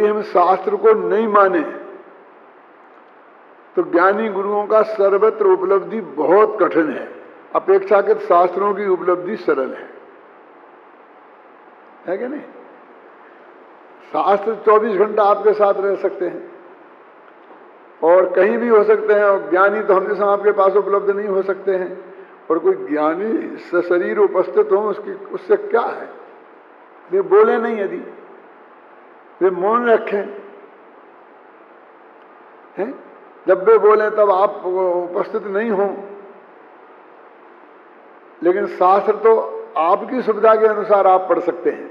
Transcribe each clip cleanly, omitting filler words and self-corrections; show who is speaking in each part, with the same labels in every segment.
Speaker 1: यदि हम शास्त्र को नहीं माने तो ज्ञानी गुरुओं का सर्वत्र उपलब्धि बहुत कठिन है, अपेक्षाकृत शास्त्रों की उपलब्धि सरल है कि नहीं? शास्त्र 24 घंटा आपके साथ रह सकते हैं और कहीं भी हो सकते हैं, और ज्ञानी तो हमेशा आपके पास उपलब्ध नहीं हो सकते हैं। और कोई ज्ञानी सशरीर उपस्थित हो उससे क्या है? वे बोले नहीं, यदि वे मौन रखें हैं, जब वे बोले तब आप उपस्थित नहीं हो। लेकिन शास्त्र तो आपकी सुविधा के अनुसार आप पढ़ सकते हैं।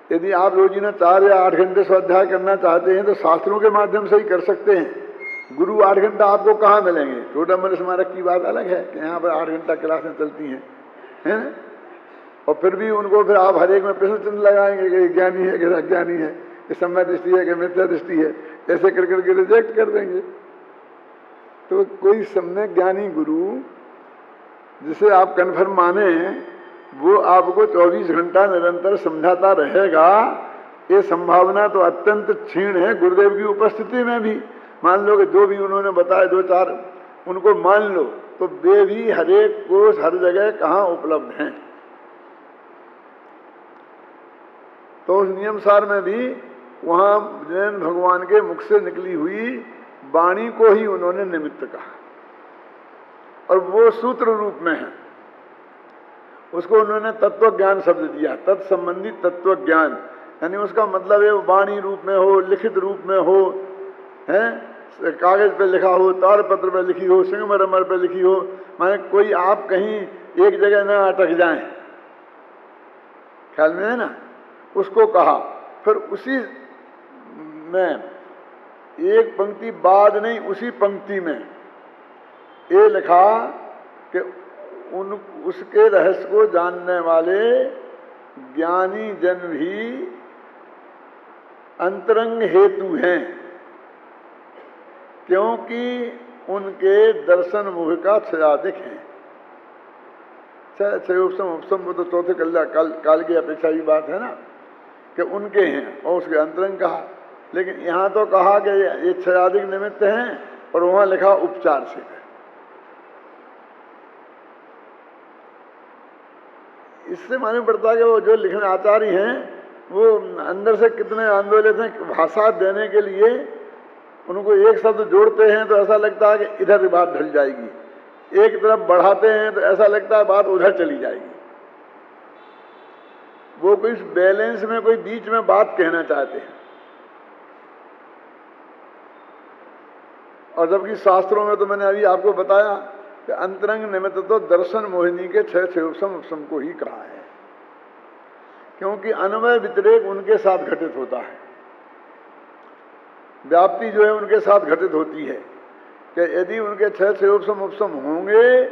Speaker 1: यदि आप रोजीना 4 या 8 घंटे स्वाध्याय करना चाहते हैं तो शास्त्रों के माध्यम से ही कर सकते हैं। गुरु 8 घंटा आपको कहाँ मिलेंगे? छोटा मन स्मारक की बात अलग है कि यहाँ पर 8 घंटा क्लासें चलती हैं, है? और फिर भी उनको फिर आप हर एक में प्रश्न चिन्ह लगाएंगे कि ज्ञानी है कि अज्ञानी है, कि समय दृष्टि है कि मिथ्या दृष्टि है, ऐसे कर करके रिजेक्ट कर देंगे। तो कोई सम्यक ज्ञानी गुरु जिसे आप कन्फर्म माने वो आपको 24 घंटा निरंतर समझाता रहेगा, ये संभावना तो अत्यंत क्षीण है। गुरुदेव की उपस्थिति में भी मान लो कि जो भी उन्होंने बताया 2-4 उनको मान लो, तो वे भी हर एक को हर जगह कहाँ उपलब्ध हैं। तो उस नियमसार में भी वहाँ जैन भगवान के मुख से निकली हुई वाणी को ही उन्होंने निमित्त कहा, और वो सूत्र रूप में है। उसको उन्होंने तत्व ज्ञान शब्द दिया, तत्संबंधी तत्व ज्ञान, यानी उसका मतलब है वाणी रूप में हो, लिखित रूप में हो, है, कागज पे लिखा हो, तारपत्र पे लिखी हो, संगमरमर पे लिखी हो, माने कोई आप कहीं एक जगह न अटक जाएं, ख्याल में है ना? उसको कहा। फिर उसी में एक पंक्ति बाद नहीं, उसी पंक्ति में ये लिखा कि उसके रहस्य को जानने वाले ज्ञानी जन भी अंतरंग हेतु हैं, क्योंकि उनके दर्शन मुख का क्षयाधिक है। क्षयोपम उपसम, वो तो चौथे काल की अपेक्षा की बात है ना, कि उनके हैं और उसके अंतरंग कहा। लेकिन यहाँ तो कहा कि ये क्षयाधिक निमित्त हैं, और वहाँ लिखा उपचार से। इससे मालूम पड़ता है कि वो जो लिखने आचार्य हैं वो अंदर से कितने आंदोलित हैं। भाषा देने के लिए उनको एक शब्द जोड़ते हैं तो ऐसा लगता है कि इधर बात ढल जाएगी, एक तरफ बढ़ाते हैं तो ऐसा लगता है बात उधर चली जाएगी। वो कोई बैलेंस में, कोई बीच में बात कहना चाहते हैं। और जबकि शास्त्रों में तो मैंने अभी आपको बताया कि अंतरंग निमित्त तो दर्शन मोहिनी के 6 उपसम को ही कहा है, क्योंकि अन्वय व्यतिरेक उनके साथ घटित होता है, व्याप्ति जो है उनके साथ घटित होती है। कि यदि उनके 6 उपसम होंगे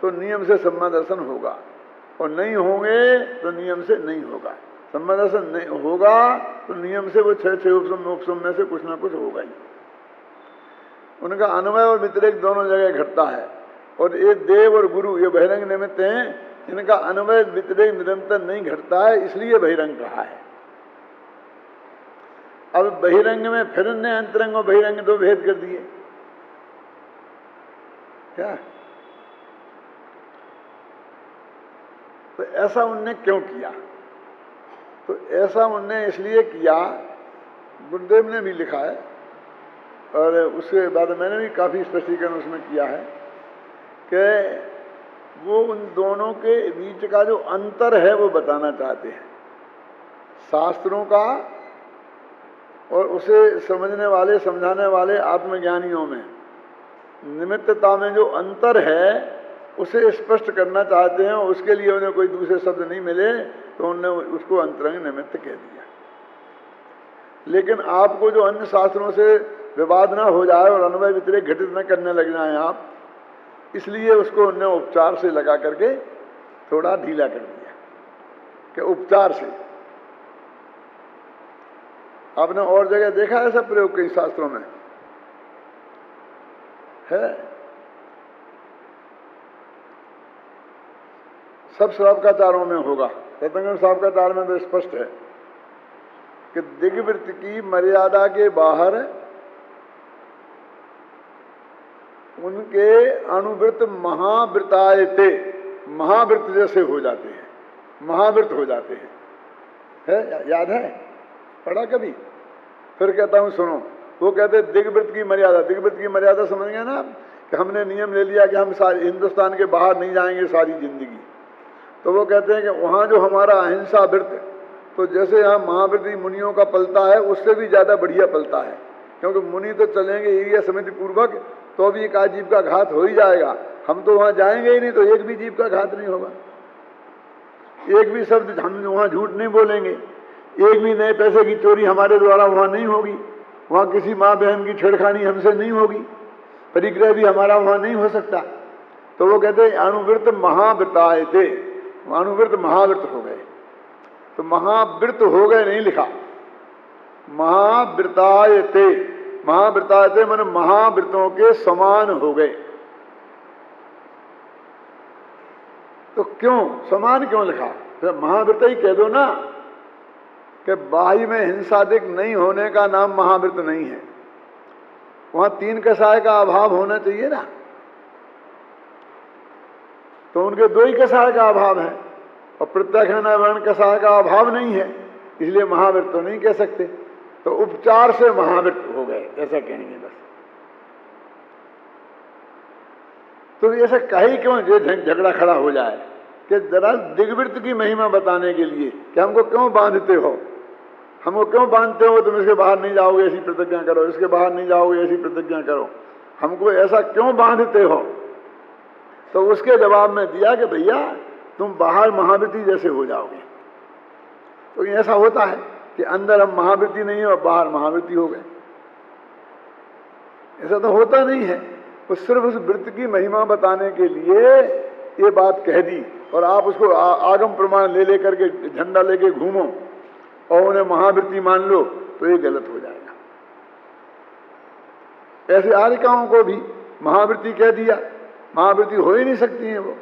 Speaker 1: तो नियम से सम्मा दर्शन होगा, और नहीं होंगे तो नियम से नहीं होगा। सम्मा दर्शन नहीं होगा तो नियम से वो 6 उपसम में से कुछ ना कुछ होगा ही। उनका अन्वय और व्यतिरेक दोनों जगह घटता है। और ये देव और गुरु ये बहिरंग निमित्त हैं, इनका अन्वय व्यतिरेक निरंतर नहीं घटता है, इसलिए बहिरंग कहा है। अब बहिरंग में फिर ने अंतरंग और बहिरंग 2 भेद कर दिए क्या? तो ऐसा उनने क्यों किया? तो ऐसा उनने इसलिए किया, गुरुदेव ने भी लिखा है और उसके बाद मैंने भी काफी स्पष्टीकरण उसमें किया है कि वो उन दोनों के बीच का जो अंतर है वो बताना चाहते हैं। शास्त्रों का और उसे समझने वाले, समझाने वाले आत्मज्ञानियों में निमित्तता में जो अंतर है उसे स्पष्ट करना चाहते हैं। उसके लिए उन्हें कोई दूसरे शब्द नहीं मिले तो उन्होंने उसको अंतरंग निमित्त कह दिया। लेकिन आपको जो अन्य शास्त्रों से विवाद ना हो जाए और अन्वय व्यतिरेक घटित न करने लग जाए आप, इसलिए उसको उन्होंने उपचार से लगा करके थोड़ा ढीला कर दिया कि उपचार से। आपने और जगह देखा ऐसा प्रयोग कई शास्त्रों में है? सब श्रावकाचारों में होगा, सतंगम श्रावकाचार में तो स्पष्ट है कि दिग्वृत्त की मर्यादा के बाहर उनके अनुवृत्त महावृतायते, महावृत्त जैसे हो जाते हैं, महावृत्त हो जाते हैं। है, याद है, पढ़ा कभी? फिर कहता हूं सुनो, वो कहते हैं दिग्वृत्त की मर्यादा। दिग्वृत्त की मर्यादा समझ गए ना कि हमने नियम ले लिया कि हम सारी हिंदुस्तान के बाहर नहीं जाएंगे सारी जिंदगी। तो वो कहते हैं कि वहाँ जो हमारा अहिंसा वृत्त, तो जैसे यहाँ महावृत्ति मुनियों का पलता है उससे भी ज़्यादा बढ़िया पलता है, क्योंकि मुनि तो चलेंगे एरिया समिति पूर्वक तो भी एक आध जीव का घात हो ही जाएगा। हम तो वहाँ जाएंगे ही नहीं तो एक भी जीव का घात नहीं होगा, एक भी शब्द हम वहाँ झूठ नहीं बोलेंगे, एक भी नए पैसे की चोरी हमारे द्वारा वहाँ नहीं होगी, वहाँ किसी माँ बहन की छेड़खानी हमसे नहीं होगी, परिग्रह भी हमारा वहाँ नहीं हो सकता। तो वो कहते हैं अनुवृत्त महावृताए थे, अनुवृत्त महावृत्त हो गए। तो महावृत्त हो गए नहीं लिखा, महावृताए थे, महावृताए थे मन महावृतों के समान हो गए। तो क्यों समान क्यों लिखा? फिर महावृत ही कह दो ना कि बाह्य में हिंसादिक नहीं होने का नाम महावृत नहीं है। वहां 3 कसाय का अभाव होना चाहिए ना, तो उनके 2 ही कसाय का अभाव है और प्रत्यक्ष वर्ण कसाय का अभाव नहीं है, इसलिए महावृत तो नहीं कह सकते। तो उपचार से महावृत हो गए ऐसा कहेंगे बस। तो ऐसा कहीं क्यों जो झगड़ा खड़ा हो जाए कि जरा दिग्वृत्त की महिमा बताने के लिए कि हमको क्यों बांधते हो, हमको क्यों बांधते हो, तुम इसके बाहर नहीं जाओगे ऐसी प्रतिज्ञा करो, इसके बाहर नहीं जाओगे ऐसी प्रतिज्ञा करो, हमको ऐसा क्यों बांधते हो? तो उसके जवाब में दिया कि भैया तुम बाहर महावृत्ति जैसे हो जाओगे। तो ऐसा होता है कि अंदर हम महावृत्ति नहीं है और बाहर महावृत्ति हो गए, ऐसा तो होता नहीं है। वो सिर्फ उस वृत्त की महिमा बताने के लिए ये बात कह दी और आप उसको आगम प्रमाण ले लेकर के झंडा लेके घूमो और उन्हें महावृत्ति मान लो, तो ये गलत हो जाएगा। ऐसे आर्यिकाओं को भी महावृत्ति कह दिया, महावृत्ति हो ही नहीं सकती है। वो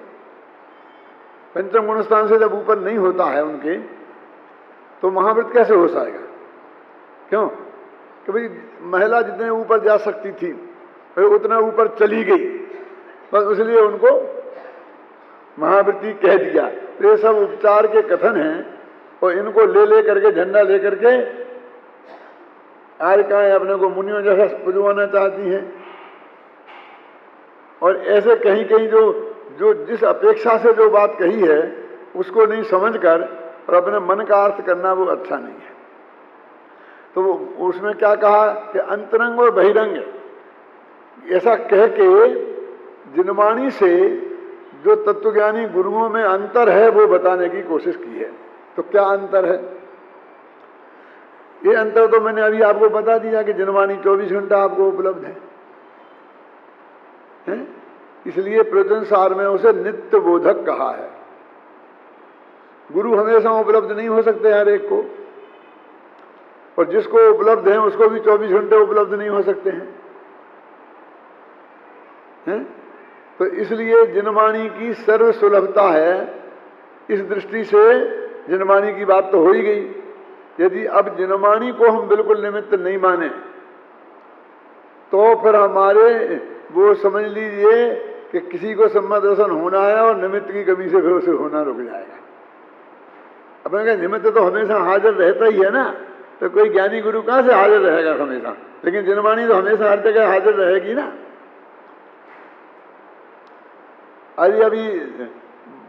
Speaker 1: पंचम गुणस्थान से जब ऊपर नहीं होता है उनके, तो महावृत्त कैसे हो जाएगा? क्यों? कि भाई महिला जितने ऊपर जा सकती थी उतना ऊपर चली गई, बस इसलिए उनको महावृत्ति कह दिया। तो ये सब उपचार के कथन हैं और इनको ले करके झंडा ले करके आर्यिकाएं अपने को मुनियों जैसा पुजवाना चाहती हैं। और ऐसे कहीं कहीं जो जिस अपेक्षा से जो बात कही है उसको नहीं समझकर और अपने मन का अर्थ करना वो अच्छा नहीं है। तो उसमें क्या कहा कि अंतरंग और बहिरंग, ऐसा कह के जिनवाणी से जो तत्वज्ञानी गुरुओं में अंतर है वो बताने की कोशिश की है। तो क्या अंतर है? ये अंतर तो मैंने अभी आपको बता दिया कि जिनवाणी 24 घंटा आपको उपलब्ध है? इसलिए प्रवचन सार में उसे नित्य बोधक कहा है। गुरु हमेशा उपलब्ध नहीं हो सकते हर एक को, और जिसको उपलब्ध है उसको भी 24 घंटे उपलब्ध नहीं हो सकते हैं। तो इसलिए जिनवाणी की सर्व सुलभता है। इस दृष्टि से जिनवाणी की बात तो हो ही गई। यदि अब जिनवाणी को हम बिल्कुल निमित्त नहीं माने तो फिर हमारे वो समझ लीजिए कि किसी को सम्मा दर्शन होना है और निमित्त की कमी से फिर उसे होना रुक जाएगा। अपने का निमित्त तो हमेशा हाजिर रहता ही है ना, तो कोई ज्ञानी गुरु कहाँ से हाजिर रहेगा हमेशा? लेकिन जिनवाणी तो हमेशा हर जगह हाजिर रहेगी ना। अभी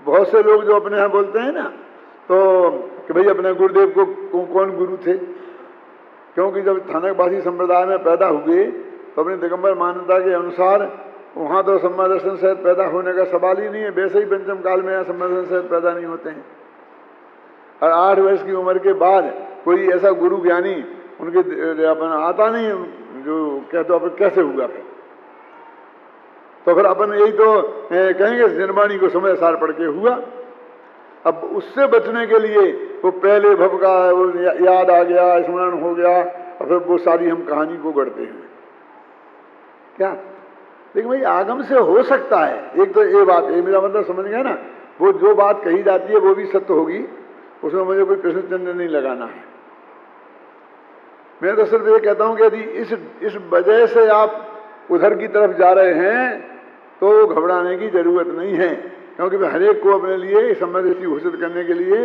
Speaker 1: बहुत से लोग जो अपने यहाँ बोलते हैं ना, तो कि भाई अपने गुरुदेव को कौन गुरु थे? क्योंकि जब थानकवासी संप्रदाय में पैदा हुए तो अपनी दिगंबर मान्यता के अनुसार वहाँ तो सम्मा दर्शन सहित पैदा होने का सवाल ही नहीं है। वैसे ही पंचम काल में यहाँ सम्मा दर्शन सहित पैदा नहीं होते हैं। और 8 वर्ष की उम्र के बाद कोई ऐसा गुरु ज्ञानी उनके अपन आता नहीं है जो कहते अपन कैसे हुआ फिर? तो फिर अपन यही तो कहेंगे जिनवाणी को समय सार पढ़ के हुआ। अब उससे बचने के लिए वो पहले भव का वो याद आ गया, स्मरण हो गया, और फिर वो सारी हम कहानी को गढ़ते हैं क्या? लेकिन भाई आगम से हो सकता है। एक तो ये बात है, मेरा मतलब समझ गया ना, वो जो बात कही जाती है वो भी सत्य होगी, उसमें मुझे कोई प्रश्न चिन्ह नहीं लगाना है। मैं तो सिर्फ ये कहता हूं कि यदि इस वजह से आप उधर की तरफ जा रहे हैं तो घबराने की जरूरत नहीं है, क्योंकि हर एक को अपने लिए समदृष्टि घोषित करने के लिए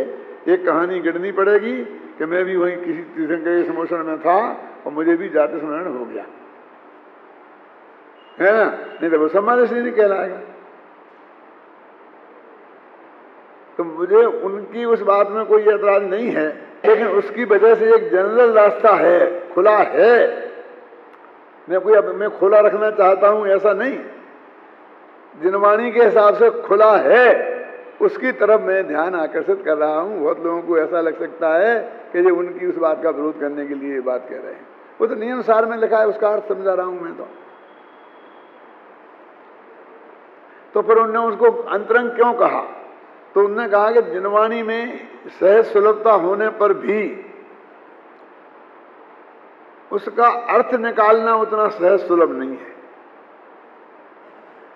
Speaker 1: एक कहानी गढ़नी पड़ेगी कि मैं भी वहीं किसी तीर्थंकर के समोषण में था और मुझे भी जाति स्मरण हो गया, है ना, नहीं तो वो समदृष्टि नहीं कहलाएगा। तो मुझे उनकी उस बात में कोई एतराज नहीं है, लेकिन उसकी वजह से एक जनरल रास्ता है, खुला है। मैं खुला रखना चाहता हूं ऐसा नहीं, जिनवाणी के हिसाब से खुला है उसकी तरफ मैं ध्यान आकर्षित कर रहा हूं। बहुत लोगों को ऐसा लग सकता है कि ये उनकी उस बात का विरोध करने के लिए ये बात कह रहे हैं। वो तो नियम सार में लिखा है, उसका अर्थ समझा रहा हूं मैं। तो फिर उन्होंने उसको अंतरंग क्यों कहा? तो उन्होंने कहा कि जिनवाणी में सहज सुलभता होने पर भी उसका अर्थ निकालना उतना सहज सुलभ नहीं है।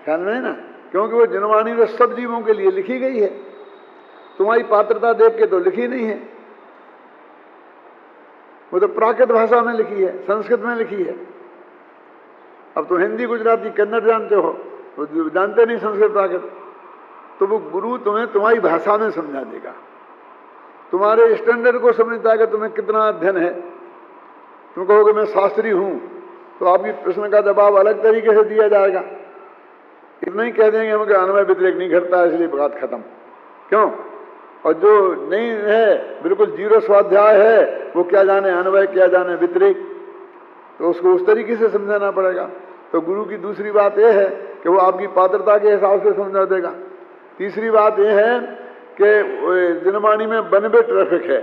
Speaker 1: ख्याल में है ना, क्योंकि वो जिनवाणी तो सब जीवों के लिए लिखी गई है, तुम्हारी पात्रता देख के तो लिखी नहीं है। वो तो प्राकृत भाषा में लिखी है, संस्कृत में लिखी है। अब तो हिंदी, गुजराती, कन्नड़ जानते हो, वो जानते नहीं संस्कृत प्राकृत, तो वो गुरु तुम्हें तुम्हारी भाषा में समझा देगा, तुम्हारे स्टैंडर्ड को समझता है कि तुम्हें कितना अध्ययन है। तुम कहोगे मैं शास्त्री हूं, तो आपकी प्रश्न का जवाब अलग तरीके से दिया जाएगा। इतना ही कह देंगे हम कि अन्वय व्यतिरेक नहीं घटता, इसलिए बात खत्म। क्यों? और जो नहीं है, बिल्कुल जीरो स्वाध्याय है, वो क्या जाने अन्वय, क्या जाने व्यतिरेक, तो उसको उस तरीके से समझाना पड़ेगा। तो गुरु की दूसरी बात यह है कि वो आपकी पात्रता के हिसाब से समझा देगा। तीसरी बात यह है कि जिनवाणी में बनबे ट्रैफिक है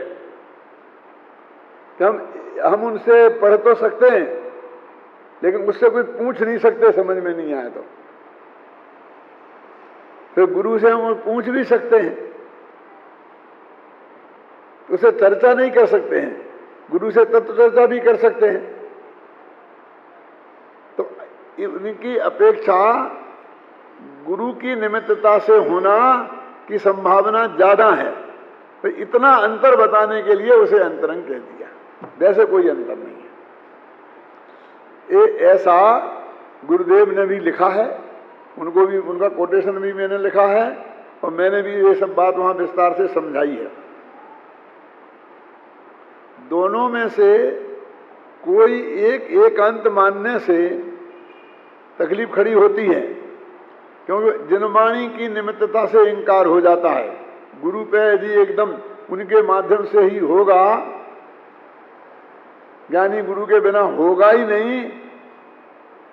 Speaker 1: कि हम उनसे पढ़ तो सकते हैं, लेकिन उससे कोई पूछ नहीं सकते, समझ में नहीं आए तो। फिर गुरु से हम पूछ भी सकते हैं, उसे चर्चा नहीं कर सकते हैं, गुरु से तत्व चर्चा भी कर सकते हैं। तो इनकी अपेक्षा गुरु की निमित्तता से होना की संभावना ज्यादा है। तो इतना अंतर बताने के लिए उसे अंतरंग कह दिया, वैसे कोई अंतर नहीं है। ऐसा गुरुदेव ने भी लिखा है, उनको भी, उनका कोटेशन भी मैंने लिखा है, और मैंने भी ये सब बात वहां विस्तार से समझाई है। दोनों में से कोई एक एकांत मानने से तकलीफ खड़ी होती है, क्योंकि जिनवाणी की निमित्तता से इंकार हो जाता है। गुरु पे यदि एकदम उनके माध्यम से ही होगा, ज्ञानी गुरु के बिना होगा ही नहीं,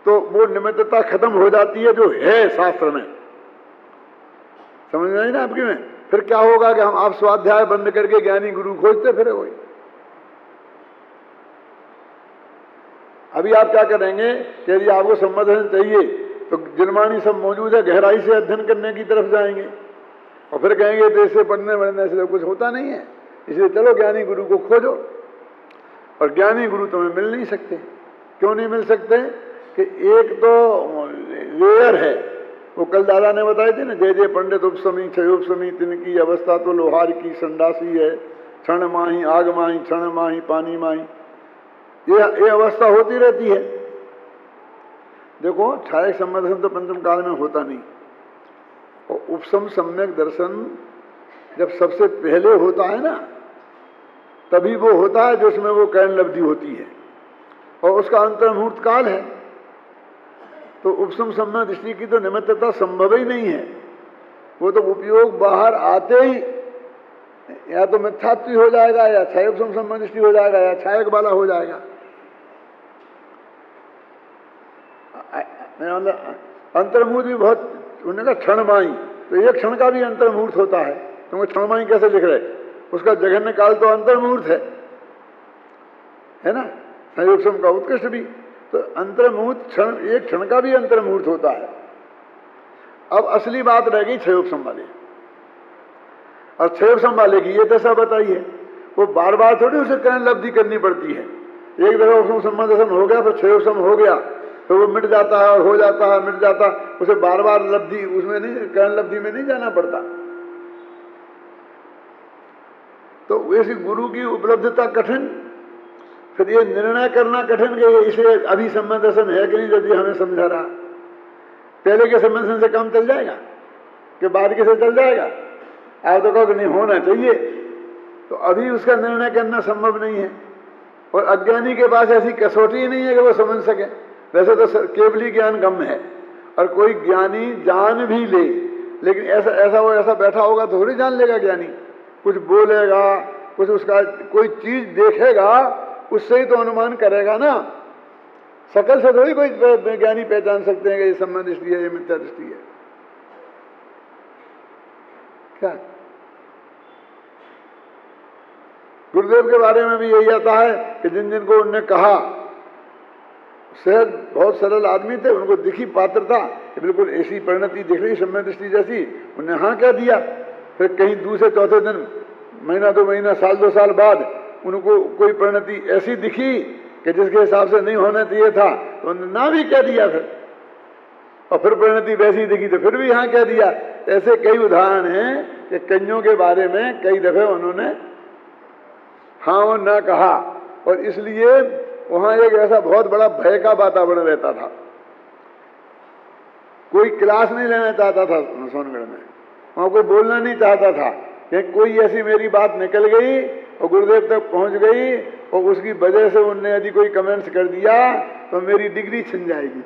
Speaker 1: तो वो निमित्तता खत्म हो जाती है जो है शास्त्र में। समझ में आई ना आपकी में? फिर क्या होगा कि हम आप स्वाध्याय बंद करके ज्ञानी गुरु खोजते फिरे वही। अभी आप क्या करेंगे कि यदि आपको संबोधन चाहिए तो जिनवाणी सब मौजूद है, गहराई से अध्ययन करने की तरफ जाएंगे, और फिर कहेंगे तो इससे पढ़ने बढ़ने से तो कुछ होता नहीं है, इसलिए चलो ज्ञानी गुरु को खोजो। और ज्ञानी गुरु तुम्हें मिल नहीं सकते। क्यों नहीं मिल सकते? कि एक तो लेयर है, वो कल दादा ने बताए थे ना, जय जय पंडित उपसमी क्षयोपसमी तिनकी अवस्था तो लोहार की संडासी है, क्षण माही आग माही, क्षण माही पानी माही, ये अवस्था होती रहती है। देखो, छायक संबंधन तो पंचम काल में होता नहीं, और उपसम सम्यक दर्शन जब सबसे पहले होता है ना, तभी वो होता है जिसमें वो कैन लब्धि होती है, और उसका अंतर्मुहूर्त काल है। तो उपसम सम्यक दृष्टि की तो निमित्तता संभव ही नहीं है। वो तो उपयोग बाहर आते ही या तो मिथ्यात्व हो जाएगा, या छायक उपसम सम्यक दृष्टि हो जाएगा, या छायक वाला हो जाएगा। अंतर्मुहूर्त भी बहुत, उन्होंने कहा क्षणमाई, तो एक क्षण का भी अंतर्मुहूर्त होता है। तुमको क्षणमाई कैसे लिख रहे? उसका जघन्य काल तो अंतर्मुहूर्त है ना, संयोगसम का उत्कृष्ट भी। तो अंतर्मुहूर्त क्षण, एक क्षण का भी अंतर्मुहूर्त होता है। अब असली बात रह गई क्षयोपसम वाले, और क्षयोपसम वाले की ये दशा बताइए, वो बार बार थोड़ी उसे कैन लब्धि करनी पड़ती है। एक दफा उपसम संबंधन हो गया, फिर क्षयोपसम हो गया, तो वो मिट जाता है और हो जाता है, मिट जाता, उसे बार बार लब्धि उसमें नहीं, कैन लब्धि में नहीं जाना पड़ता। तो ऐसी गुरु की उपलब्धता कठिन, फिर ये निर्णय करना कठिन कि इसे अभी संबंध दर्शन है कि नहीं, जब ये हमें समझा रहा। पहले के संबंध दर्शन से काम चल जाएगा कि बाद के से चल जाएगा? आप तो कहो कि नहीं होना चाहिए, तो अभी उसका निर्णय करना संभव नहीं है। और अज्ञानी के पास ऐसी कसौटी ही नहीं है कि वो समझ सके। वैसे तो केवली ज्ञान कम है, और कोई ज्ञानी जान भी ले, लेकिन ऐसा बैठा होगा तो थोड़ी जान लेगा ज्ञानी। कुछ बोलेगा, कुछ उसका कोई चीज देखेगा, उससे ही तो अनुमान करेगा ना। शकल से थोड़ी कोई ज्ञानी पहचान सकते हैं कि ये संबंध दृष्टि है, ये मिथ्या दृष्टि है। क्या गुरुदेव के बारे में भी यही आता है कि जिन जिनको उनने कहा, शायद बहुत सरल आदमी थे, उनको दिखी पात्रता कि बिल्कुल ऐसी परिणति दिख रही संबंध दृष्टि जैसी, उन्हें हाँ कह दिया। फिर कहीं दूसरे चौथे दिन, महीना 2 महीना, साल 2 साल बाद उनको कोई परिणति ऐसी दिखी कि जिसके हिसाब से नहीं होना चाहिए था, तो उन्होंने ना भी कह दिया फिर। और फिर परिणति वैसी दिखी तो फिर भी हाँ कह दिया। ऐसे कई उदाहरण हैं कि कईयों के बारे में कई दफे उन्होंने हाँ और ना कहा, और इसलिए वहां एक ऐसा बहुत बड़ा भय का वातावरण रहता था। कोई क्लास नहीं लेना चाहता था सोनगढ़ में, वहां कोई बोलना नहीं चाहता था कि कोई ऐसी मेरी बात निकल गई और गुरुदेव तक पहुंच गई और उसकी वजह से उनने यदि कोई कमेंट्स कर दिया तो मेरी डिग्री छिन जाएगी।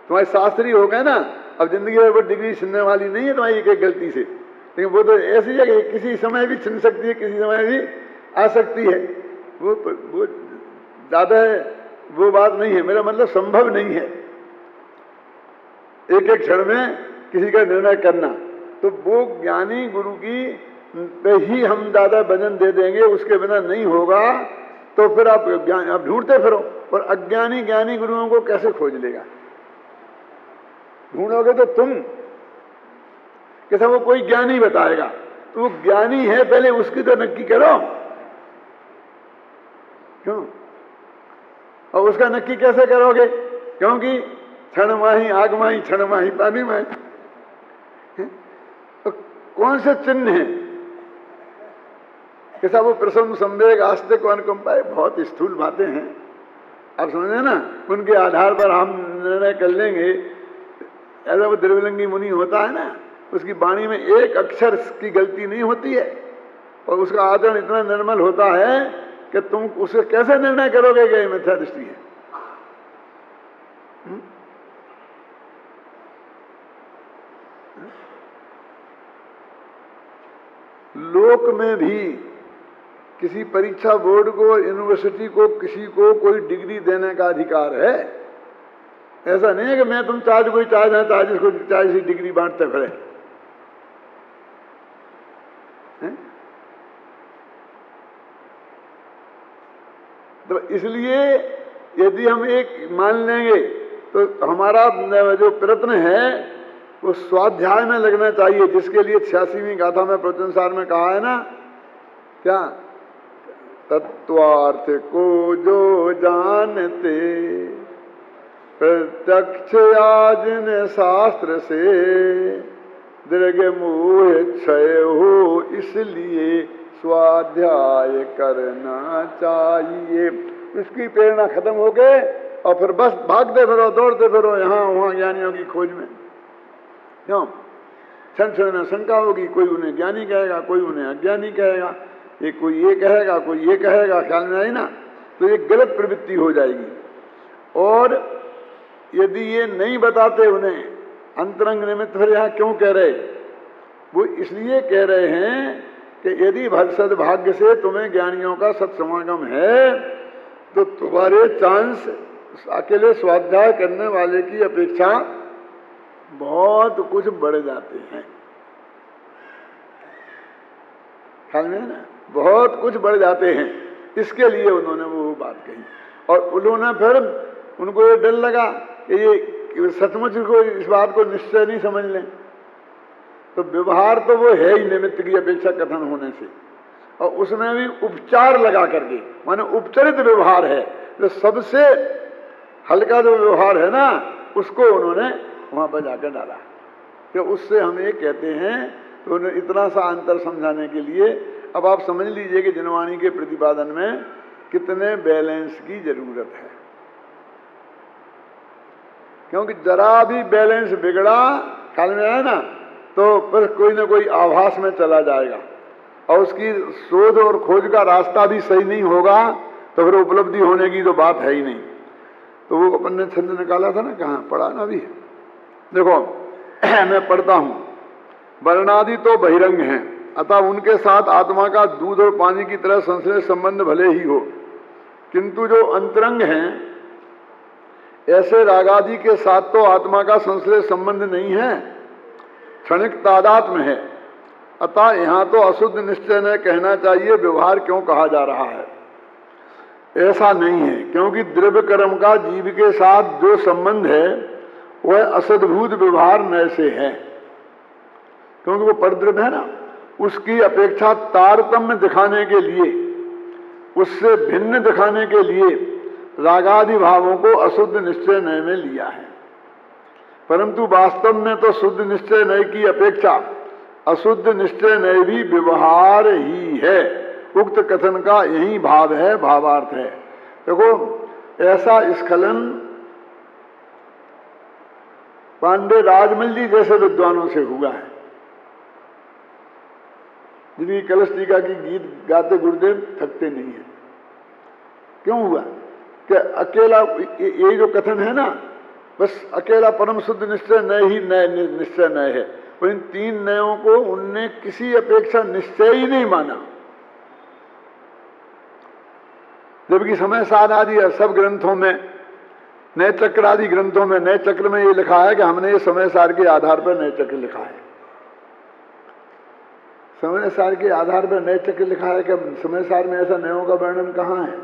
Speaker 1: तुम्हारी शास्त्री हो गए ना, अब जिंदगी में वो डिग्री छिनने वाली नहीं है तुम्हारी एक गलती से, लेकिन वो तो ऐसी है कि किसी समय भी छिन सकती है, किसी समय भी आ सकती है। वो ज्यादा वो बात नहीं है, मेरा मतलब संभव नहीं है एक एक क्षण में किसी का निर्णय करना। तो वो ज्ञानी गुरु की पे ही हम ज्यादा वजन दे देंगे, उसके बिना नहीं होगा। तो फिर आप ढूंढते फिरो, और अज्ञानी ज्ञानी गुरुओं को कैसे खोज लेगा? ढूंढोगे तो तुम, कैसा वो कोई ज्ञानी बताएगा, तो वो ज्ञानी है पहले उसकी तो नक्की करो। क्यों? और उसका नक्की कैसे करोगे? क्योंकि क्षण माही आग माही, क्षण माही पानी माही। तो कौन से चिन्ह है? कैसा वो प्रसन्न संवेग आस्तिक को अनुकंपा, बहुत स्थूल बातें हैं, आप समझे ना। उनके आधार पर हम निर्णय कर लेंगे। ऐसा वो द्रव्यलिंगी मुनि होता है ना, उसकी वाणी में एक अक्षर की गलती नहीं होती है, और उसका आचरण इतना निर्मल होता है कि तुम उसे कैसे निर्णय करोगे कि मिथ्या दृष्टि है? लोक में भी किसी परीक्षा बोर्ड को, यूनिवर्सिटी को, किसी को कोई डिग्री देने का अधिकार है। ऐसा नहीं है कि मैं तुम चार्ज कोई चार्ज है, चार्ज इसको चार्ज सी डिग्री बांटते फिरे। तो इसलिए यदि हम एक मान लेंगे तो हमारा जो प्रयत्न है वो स्वाध्याय में लगना चाहिए, जिसके लिए 86वीं गाथा में प्रवचनसार में कहा है ना, क्या तत्वार्थ को जो जानते प्रत्यक्ष आजिन शास्त्र से दीर्घ मोह क्षय हो, इसलिए स्वाध्याय करना चाहिए। इसकी प्रेरणा खत्म हो गए और फिर बस भागते फिरो, दौड़ते फिरो यहाँ वहाँ ज्ञानियों की खोज में। क्यों? क्षण क्षण में शंका होगी, कोई उन्हें ज्ञानी कहेगा, कोई उन्हें अज्ञानी कहेगा, ये कोई ये कहेगा, कोई ये कहेगा, ख्याल में आई ना, तो ये गलत प्रवृत्ति हो जाएगी। और यदि ये नहीं बताते उन्हें अंतरंग निमित्त, फिर यहाँ क्यों कह रहे? वो इसलिए कह रहे हैं कि यदि सद्भाग्य से तुम्हें ज्ञानियों का सत्समागम है तो तुम्हारे चांस अकेले स्वाध्याय करने वाले की अपेक्षा बहुत कुछ बढ़ जाते हैं। ख्याल में है ना, बहुत कुछ बढ़ जाते हैं। इसके लिए उन्होंने वो बात कही, और उन्होंने फिर उनको ये डर लगा कि ये सचमुच को इस बात को निश्चय नहीं समझ लें। तो व्यवहार तो वो है ही निमित्त की अपेक्षा कथन होने से, और उसमें भी उपचार लगा करके, माने उपचरित व्यवहार है। तो सबसे हल्का जो व्यवहार है ना, उसको उन्होंने वहां पर जाकर डाला। तो उससे हम ये कहते हैं, तो उन्हें इतना सा अंतर समझाने के लिए अब आप समझ लीजिए कि जनवाणी के प्रतिपादन में कितने बैलेंस की जरूरत है, क्योंकि जरा भी बैलेंस बिगड़ा ख्याल में आया ना तो फिर कोई ना कोई आभास में चला जाएगा, और उसकी शोध और खोज का रास्ता भी सही नहीं होगा तो फिर उपलब्धि होने की तो बात है ही नहीं। तो वो अपन ने छंद निकाला था ना, कहाँ पढ़ा ना अभी, देखो मैं पढ़ता हूं। वर्णादि तो बहिरंग हैं, अतः उनके साथ आत्मा का दूध और पानी की तरह संश्लेष संबंध भले ही हो, किंतु जो अंतरंग हैं ऐसे रागादि के साथ तो आत्मा का संश्लेष संबंध नहीं है, क्षणिक तादात्म्य है। अतः यहां तो अशुद्ध निश्चय न कहना चाहिए, व्यवहार क्यों कहा जा रहा है? ऐसा नहीं है, क्योंकि द्रव्य कर्म का जीव के साथ जो संबंध है वह असद्भूत व्यवहार न से है, क्योंकि वो परद्रव्य है ना, उसकी अपेक्षा तारतम्य दिखाने के लिए, उससे भिन्न दिखाने के लिए रागादि भावों को अशुद्ध निश्चय नय में लिया है। परंतु वास्तव में तो शुद्ध निश्चय नय की अपेक्षा अशुद्ध निश्चय नय भी व्यवहार ही है। उक्त कथन का यही भाव है, भावार्थ है। देखो ऐसा स्खलन पांडे राजमल जी जैसे विद्वानों से हुआ है, जिनकी कलश टीका की गीत गाते गुरुदेव थकते नहीं है। क्यों हुआ कि अकेला ये जो कथन है ना, बस अकेला परम शुद्ध निश्चय नय ही नय निश्चय नय है, और इन तीन नयों को उनने किसी अपेक्षा निश्चय ही नहीं माना। जबकि समय सार आदि सब ग्रंथों में, नए चक्र आदि ग्रंथों में, नए चक्र में ये लिखा है कि हमने ये समय सार के आधार पर नए चक्र लिखा है। समय सार के आधार पर नए चक्र लिखा है कि समय सार में ऐसा नयों का वर्णन कहाँ है?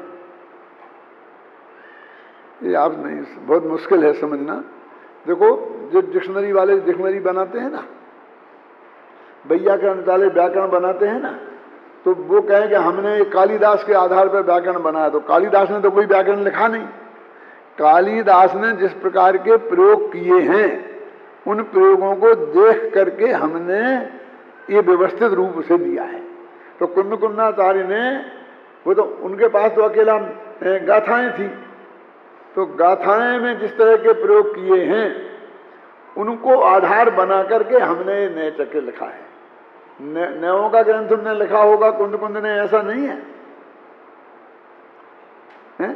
Speaker 1: ये आप नहीं, बहुत मुश्किल है समझना। देखो जो डिक्शनरी वाले डिक्शनरी बनाते हैं ना, वैयाकरण वाले व्याकरण बनाते हैं ना, तो वो कहें कि हमने कालिदास के आधार पर व्याकरण बनाया, तो कालिदास ने तो कोई व्याकरण लिखा नहीं। कालिदास ने जिस प्रकार के प्रयोग किए हैं उन प्रयोगों को देख करके हमने ये व्यवस्थित रूप से दिया है। तो कुंद कुंदाचार्य ने, वो तो उनके पास तो अकेला गाथाएं थी, तो गाथाएं में जिस तरह के प्रयोग किए हैं उनको आधार बना करके हमने नए चक्र लिखा है। नयों का ग्रंथ उन्होंने लिखा होगा, कुंद कुंद ने, ऐसा नहीं है, है?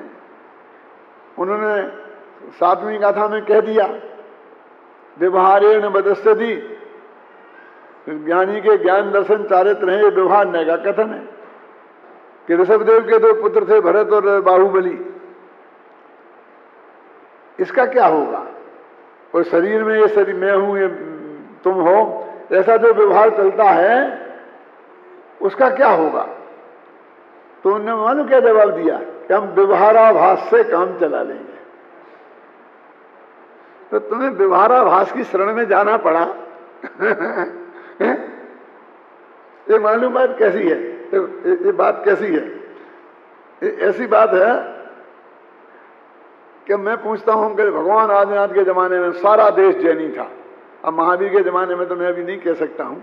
Speaker 1: उन्होंने 7वीं गाथा में कह दिया व्यवहारेण बदस्यति, ज्ञानी के ज्ञान दर्शन चारित्र हैं, ये व्यवहार नय का कथन है कि ऋषभदेव के 2 पुत्र थे, भरत और बाहुबली। इसका क्या होगा? और शरीर में ये शरीर मैं हूं, ये तुम हो, ऐसा जो व्यवहार चलता है उसका क्या होगा? तो उन्होंने मालूम क्या जवाब दिया कि हम व्यवहाराभास से काम चला लेंगे। तो तुम्हें व्यवहाराभास की शरण में जाना पड़ा। ये मालूम बात कैसी है? ये बात कैसी है? ऐसी बात है कि मैं पूछता हूं कि भगवान आदिनाथ के जमाने में सारा देश जैनी था। अब महावीर के जमाने में तो मैं अभी नहीं कह सकता हूं,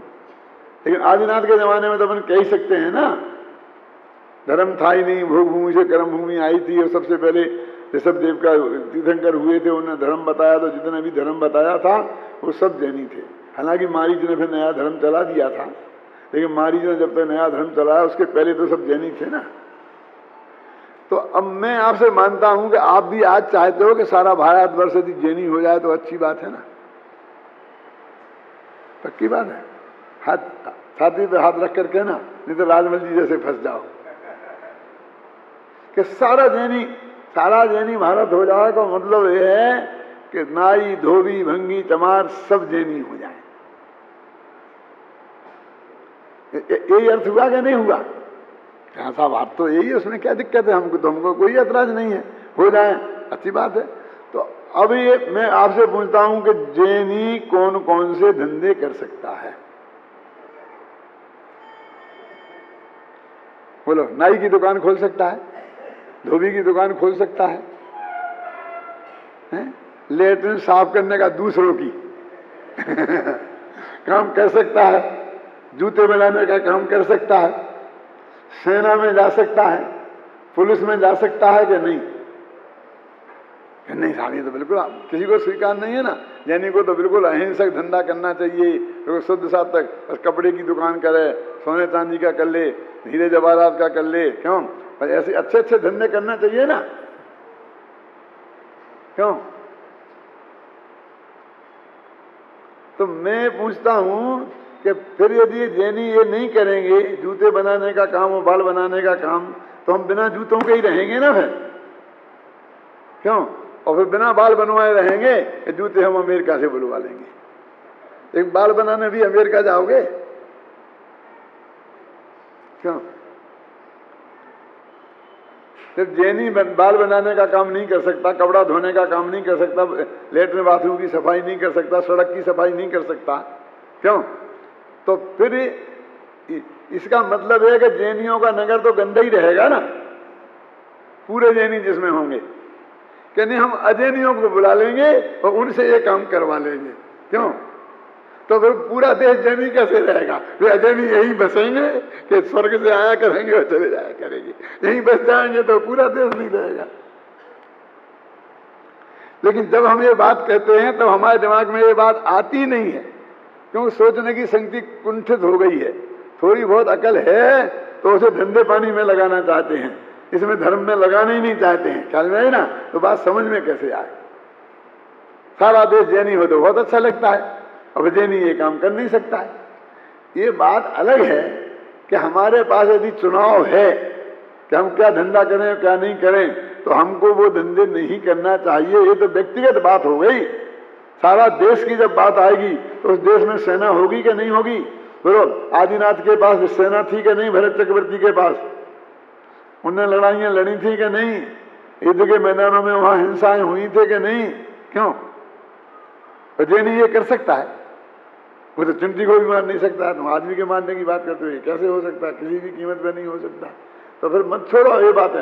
Speaker 1: लेकिन आदिनाथ के जमाने में तो अपन कह ही सकते हैं ना। धर्म था ही नहीं, भोग भूमि से कर्म भूमि आई थी, और सबसे पहले ऋषभदेव का तीर्थंकर हुए थे, उन्होंने धर्म बताया, तो जितने भी धर्म बताया था वो सब जैनी थे। हालांकि मारीच ने फिर नया धर्म चला दिया था, लेकिन मारीच ने जब तक नया धर्म चलाया उसके पहले तो सब जैनी थे ना। तो अब मैं आपसे मानता हूं कि आप भी आज चाहते हो कि सारा भारतवर्ष यदि जैनी हो जाए तो अच्छी बात है ना, पक्की बात है। हाथ छाती पे हाथ रख कर कहना, नहीं तो राजमल जी जैसे फंस जाओ कि सारा जैनी भारत हो जाए, तो मतलब ये है कि नाई धोबी भंगी चमार सब जैनी हो जाए। यही अर्थ हुआ कि नहीं हुआ? हाँ साहब, आप तो यही, उसमें क्या दिक्कत है? हमको कोई ऐतराज नहीं है, हो जाए अच्छी बात है। तो अब ये मैं आपसे पूछता हूं कि जैनी कौन कौन से धंधे कर सकता है? बोलो। नाई की दुकान खोल सकता है, धोबी की दुकान खोल सकता है, लेटरिन साफ करने का दूसरों की काम कर सकता है, जूते बनाने का काम कर सकता है, सेना में जा सकता है, पुलिस में जा सकता है कि नहीं? कि नहीं साहब, ये तो बिल्कुल किसी को स्वीकार नहीं है ना। जैनी को तो बिल्कुल अहिंसक धंधा करना चाहिए, बिल्कुल शुद्ध सात्विक, बस कपड़े की दुकान करे, सोने चांदी का कर ले, हीरे जवाहरात का कर ले, क्यों? पर ऐसे अच्छे अच्छे धंधे करना चाहिए ना, क्यों? तो मैं पूछता हूं कि फिर यदि जैनी ये नहीं करेंगे जूते बनाने का काम और बाल बनाने का काम, तो हम बिना जूतों के ही रहेंगे ना फिर, क्यों? और फिर बिना बाल बनवाए रहेंगे कि जूते हम अमेरिका से बुलवा लेंगे। एक बाल बनाने भी अमेरिका जाओगे, क्यों? जब जैनी बाल बनाने का काम नहीं कर सकता, कपड़ा धोने का काम नहीं कर सकता, लेटरिन बाथरूम की सफाई नहीं कर सकता, सड़क की सफाई नहीं कर सकता, क्यों? तो फिर इसका मतलब है कि जैनियों का नगर तो गंदा ही रहेगा ना, पूरे जैनी जिसमें होंगे। कि नहीं, हम अजैनियों को बुला लेंगे और उनसे ये काम करवा लेंगे, क्यों? तो फिर पूरा देश जैनी कैसे रहेगा? वे अजैनी यहीं बसेंगे कि स्वर्ग से आया करेंगे और चले जाया करेंगे, यहीं बस जाएंगे तो पूरा देश नहीं रहेगा। लेकिन जब हम ये बात कहते हैं तो हमारे दिमाग में ये बात आती नहीं है, क्योंकि सोचने की शक्ति कुंठित हो गई है। थोड़ी बहुत अकल है तो उसे धंधे पानी में लगाना चाहते हैं, इसमें धर्म में लगाना ही नहीं चाहते हैं। ख्याल में है ना? तो बात समझ में कैसे आए? सारा देश जैनी हो तो बहुत अच्छा लगता है, अब जैनी ये काम कर नहीं सकता है। ये बात अलग है कि हमारे पास यदि चुनाव है कि हम क्या धंधा करें क्या नहीं करें, तो हमको वो धंधे नहीं करना चाहिए। ये तो व्यक्तिगत बात हो गई। सारा देश की जब बात आएगी तो उस देश में सेना होगी कि नहीं होगी? बोलो, आदिनाथ के पास सेना थी कि नहीं? भरत चक्रवर्ती के पास उनने लड़ाइयां लड़ी थी कि नहीं? युद्ध के मैदानों में वहां हिंसाएं हुई थी कि नहीं? क्यों? जैनी ये कर सकता है? वो तो चिमटी को भी मार नहीं सकता। तुम आदमी के मारने की बात करते हो, कैसे हो सकता है? किसी भी कीमत पे नहीं हो सकता। तो फिर मत छोड़ो ये बातें।